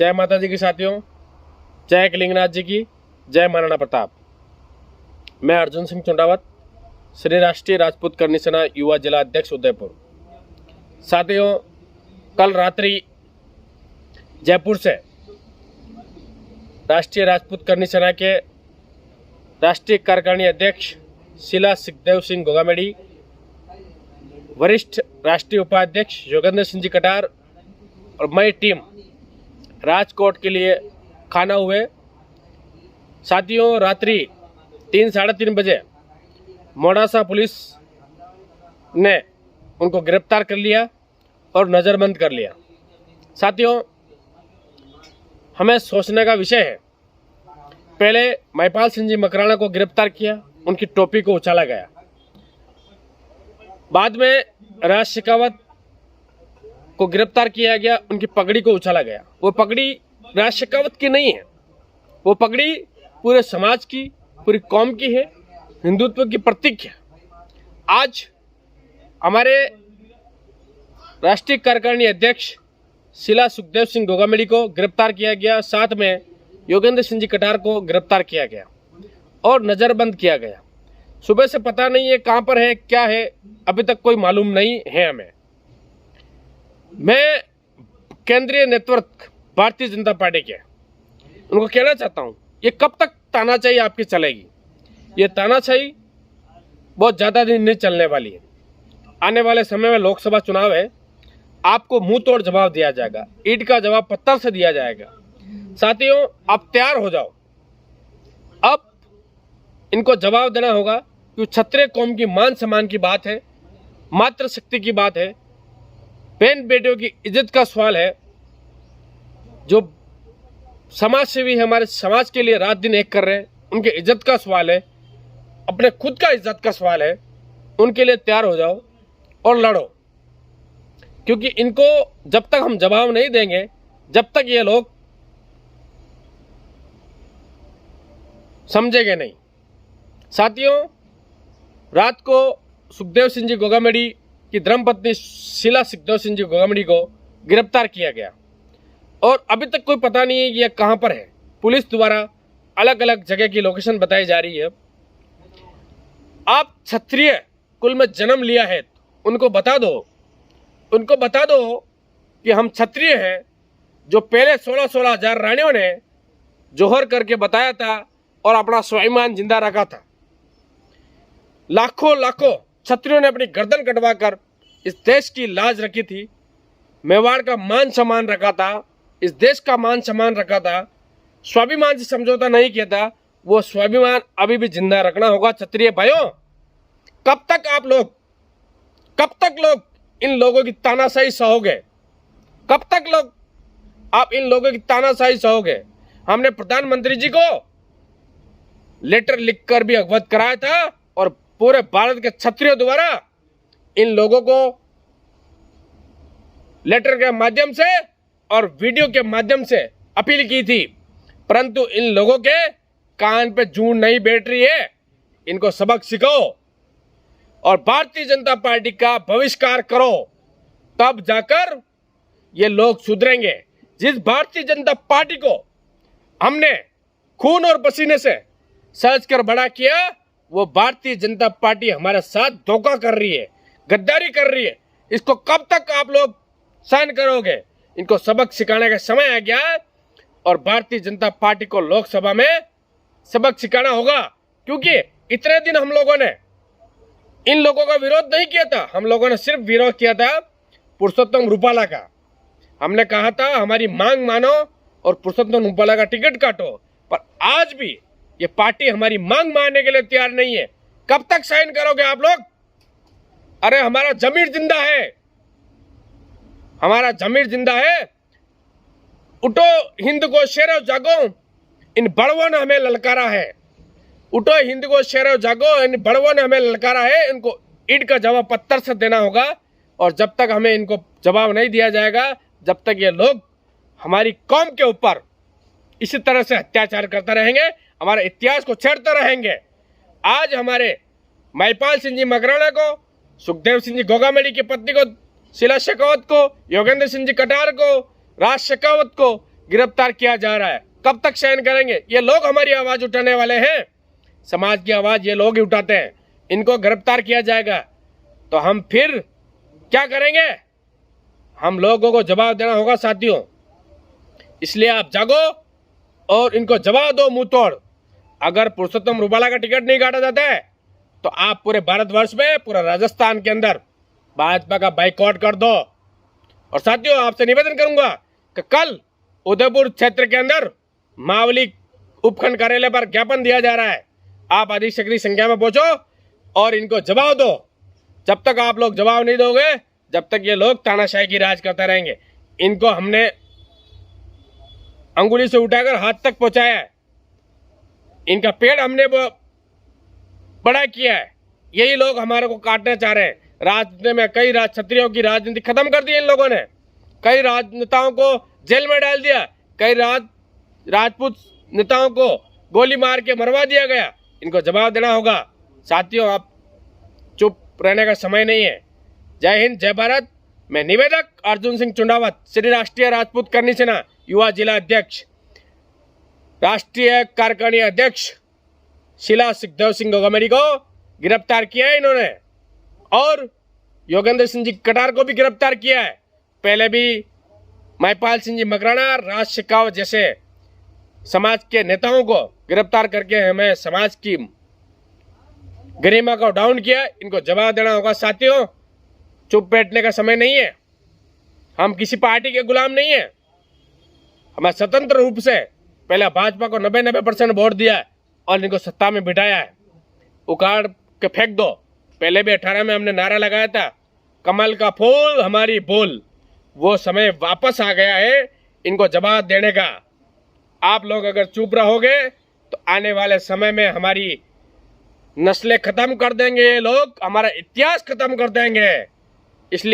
जय माता जी की साथियों, जय कलिंगनाथ जी की, जय महाराणा प्रताप। मैं अर्जुन सिंह चुंडावत, श्री राष्ट्रीय राजपूत करनी सेना युवा जिला अध्यक्ष उदयपुर। साथियों, कल रात्रि जयपुर से राष्ट्रीय राजपूत करनी सेना के राष्ट्रीय कार्यकारिणी अध्यक्ष शिला सुखदेव सिंह गोगामेडी, वरिष्ठ राष्ट्रीय उपाध्यक्ष योगेंद्र सिंह जी कटार और मैं टीम राजकोट के लिए खाना हुए। साथियों, रात्रि 3-3:30 बजे मोडासा पुलिस ने उनको गिरफ्तार कर लिया और नज़रबंद कर लिया। साथियों, हमें सोचने का विषय है, पहले महिपाल सिंह जी मकराना को गिरफ्तार किया, उनकी टोपी को उछाला गया। बाद में राज शेखावत को गिरफ्तार किया गया, उनकी पगड़ी को उछाला गया। वो पगड़ी राज शेखावत की नहीं है, वो पगड़ी पूरे समाज की, पूरी कौम की है, हिंदुत्व की प्रतीक है। आज हमारे राष्ट्रीय कार्यकारिणी अध्यक्ष शिला सुखदेव सिंह गोगामेडी को गिरफ्तार किया गया, साथ में योगेंद्र सिंह जी कटार को गिरफ्तार किया गया और नज़रबंद किया गया। सुबह से पता नहीं है कहाँ पर है, क्या है, अभी तक कोई मालूम नहीं है हमें। मैं केंद्रीय नेतृत्व भारतीय जनता पार्टी के उनको कहना चाहता हूँ, ये कब तक तानाशाही आपकी चलेगी? ये तानाशाही बहुत ज़्यादा दिन नहीं चलने वाली है। आने वाले समय में लोकसभा चुनाव है, आपको मुंह तोड़ जवाब दिया जाएगा, ईंट का जवाब पत्थर से दिया जाएगा। साथियों, आप तैयार हो जाओ, अब इनको जवाब देना होगा कि क्षत्रिय कौम की मान सम्मान की बात है, मातृ शक्ति की बात है, बहन बेटियों की इज्जत का सवाल है। जो समाज सेवी हमारे समाज के लिए रात दिन एक कर रहे हैं, उनकी इज्जत का सवाल है, अपने खुद का इज्जत का सवाल है। उनके लिए तैयार हो जाओ और लड़ो, क्योंकि इनको जब तक हम जवाब नहीं देंगे, जब तक ये लोग समझेंगे नहीं। साथियों, रात को सुखदेव सिंह जी गोगामेडी की धर्मपत्नी शिला सुखदेव सिंह जी गोगामेडी को गिरफ्तार किया गया और अभी तक कोई पता नहीं है ये कहां पर है। पुलिस द्वारा अलग अलग जगह की लोकेशन बताई जा रही है। आप क्षत्रिय कुल में जन्म लिया है, उनको बता दो कि हम क्षत्रिय हैं, जो पहले 16-16 हजार रानियों ने जोहर करके बताया था और अपना स्वाभिमान जिंदा रखा था। लाखों क्षत्रियों ने अपनी गर्दन कटवाकर इस देश की लाज रखी थी, मेवाड़ का मान सम्मान रखा था, इस देश का मान सम्मान रखा था, स्वाभिमान से समझौता नहीं किया था। वो स्वाभिमान अभी भी जिंदा रखना होगा। क्षत्रिय भाइयों, कब तक लोग इन लोगों की तानाशाही सहोगे? कब तक लोग आप इन लोगों की तानाशाही सहोगे? हमने प्रधानमंत्री जी को लेटर लिखकर भी अवगत कराया था और पूरे भारत के क्षत्रियों द्वारा इन लोगों को लेटर के माध्यम से और वीडियो के माध्यम से अपील की थी, परंतु इन लोगों के कान पे जूं नहीं बैठ रही है। इनको सबक सिखाओ और भारतीय जनता पार्टी का बहिष्कार करो, तब जाकर ये लोग सुधरेंगे। जिस भारतीय जनता पार्टी को हमने खून और पसीने से सज कर बड़ा किया, वो भारतीय जनता पार्टी हमारे साथ धोखा कर रही है, गद्दारी कर रही है। इसको कब तक आप लोग सहन करोगे? इनको सबक सिखाने का समय आ गया है और भारतीय जनता पार्टी को लोकसभा में सबक सिखाना होगा, क्योंकि इतने दिन हम लोगों ने इन लोगों का विरोध नहीं किया था। हम लोगों ने सिर्फ विरोध किया था पुरुषोत्तम रूपाला का। हमने कहा था हमारी मांग मानो और पुरुषोत्तम रूपाला का टिकट काटो, पर आज भी ये पार्टी हमारी मांग मानने के लिए तैयार नहीं है। कब तक साइन करोगे आप लोग? अरे हमारा जमीर जिंदा है, हमारा जमीर जिंदा है। उठो हिंद को शेरो जागो, इन बड़वों ने हमें ललकारा है। उठो हिंद को शेरो जागो, इन बड़वों ने हमें ललकारा है। इनको ईंट का जवाब पत्थर से देना होगा और जब तक हमें इनको जवाब नहीं दिया जाएगा, जब तक ये लोग हमारी कौम के ऊपर इसी तरह से अत्याचार करते रहेंगे, हमारे इतिहास को छेड़ते रहेंगे। आज हमारे महिपाल सिंह जी मकराना को, सुखदेव सिंह जी गोगामेडी की पत्नी को, शिला शेखावत को, योगेंद्र सिंह जी कटार को, राज शेखावत को गिरफ्तार किया जा रहा है। कब तक सहन करेंगे? ये लोग हमारी आवाज उठाने वाले हैं, समाज की आवाज ये लोग ही उठाते हैं। इनको गिरफ्तार किया जाएगा तो हम फिर क्या करेंगे? हम लोगों को जवाब देना होगा साथियों। इसलिए आप जागो और इनको जवाब दो मुंह तोड़। अगर पुरुषोत्तम रूपाला का टिकट नहीं काटा जाता है तो आप पूरे भारतवर्ष में, पूरा राजस्थान के अंदर भाजपा का बाइकआउट कर दो। और साथियों, आपसे निवेदन करूंगा कि कल उदयपुर क्षेत्र के अंदर मावली उपखंड कार्यालय पर ज्ञापन दिया जा रहा है। आप अधिक से अधिक संख्या में पहुंचो और इनको जवाब दो। जब तक आप लोग जवाब नहीं दोगे, जब तक ये लोग तानाशाही की राज करते रहेंगे। इनको हमने अंगुली से उठाकर हाथ तक पहुंचाया है, इनका पेड़ हमने बड़ा किया है। यही लोग हमारे को काटना चाह रहे हैं। राजनीति में कई क्षत्रियों की राजनीति खत्म कर दी इन लोगों ने, कई राजनेताओं को जेल में डाल दिया, कई राजपूत नेताओं को गोली मार के मरवा दिया गया। इनको जवाब देना होगा साथियों। आप चुप रहने का समय नहीं है। जय हिंद, जय भारत। मैं निवेदक अर्जुन सिंह चुंडावत, श्री राष्ट्रीय राजपूत करनी सेना युवा जिला अध्यक्ष, राष्ट्रीय कार्यकारिणी अध्यक्ष शिला सुखदेव सिंह गोगामेडी को गिरफ्तार किया है इन्होंने, और योगेंद्र सिंह जी कटार को भी गिरफ्तार किया है। पहले भी महिपाल सिंह जी मकराना, राज शेखावत जैसे समाज के नेताओं को गिरफ्तार करके हमें समाज की गरिमा को डाउन किया। इनको जवाब देना होगा साथियों। चुप बैठने का समय नहीं है। हम किसी पार्टी के गुलाम नहीं है। हमें स्वतंत्र रूप से पहले भाजपा को 90% वोट दिया है और इनको सत्ता में बिठाया है। उखाड़ के फेंक दो। पहले भी 18 में हमने नारा लगाया था, कमल का फूल हमारी बोल। वो समय वापस आ गया है इनको जवाब देने का। आप लोग अगर चुप रहोगे तो आने वाले समय में हमारी नस्लें खत्म कर देंगे ये लोग, हमारा इतिहास खत्म कर देंगे। इसलिए